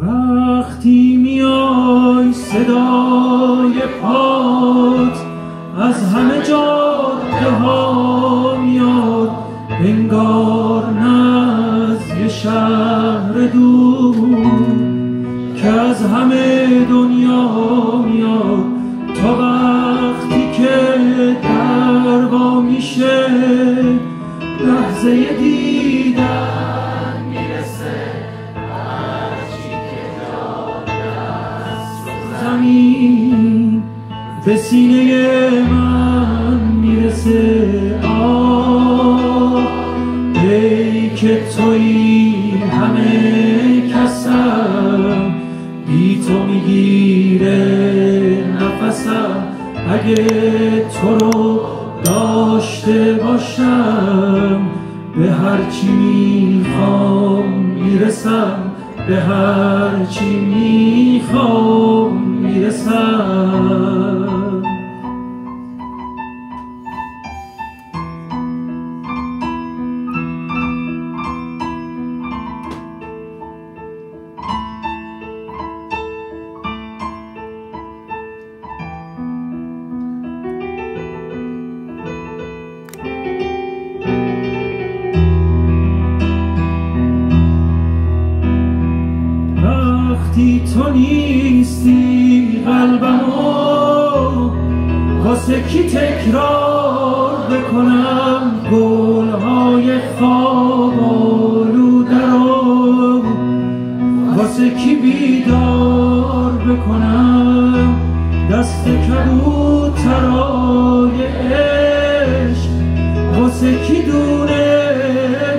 وقتی میای صدای پات از همه جاده ها میاد، انگار نه از یه شهر دور که از همه دنیا میاد. تا وقتی که در وا میشه لحظه دیدن میرسه، زمین به سینه من میرسه. ای که تویی همه کسم، بی تو میگیره نفسم. اگه تو رو داشته باشم به هرچی میخوام میرسم، به هرچی میخوام میرسم. وقتی تو نیستی قلبمو واسه کی تکرار بکنم؟ گلهای خواب آلوده رو واسه کی بیدار بکنم؟ دست کبوترای عشق واسه کی دونه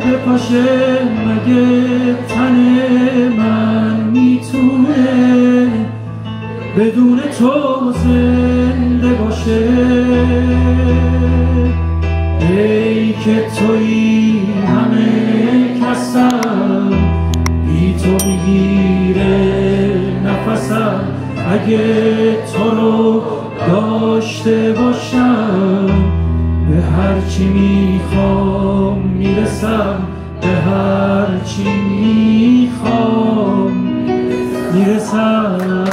بپاشه؟ مگه تن من میتونه بدون تو زنده باشه؟ ای که تویی همه کسم، بی تو میگیره نفسم. اگه تو رو داشته باشم به هرچی میخوام میرسم، به هرچی میخوام میرسم.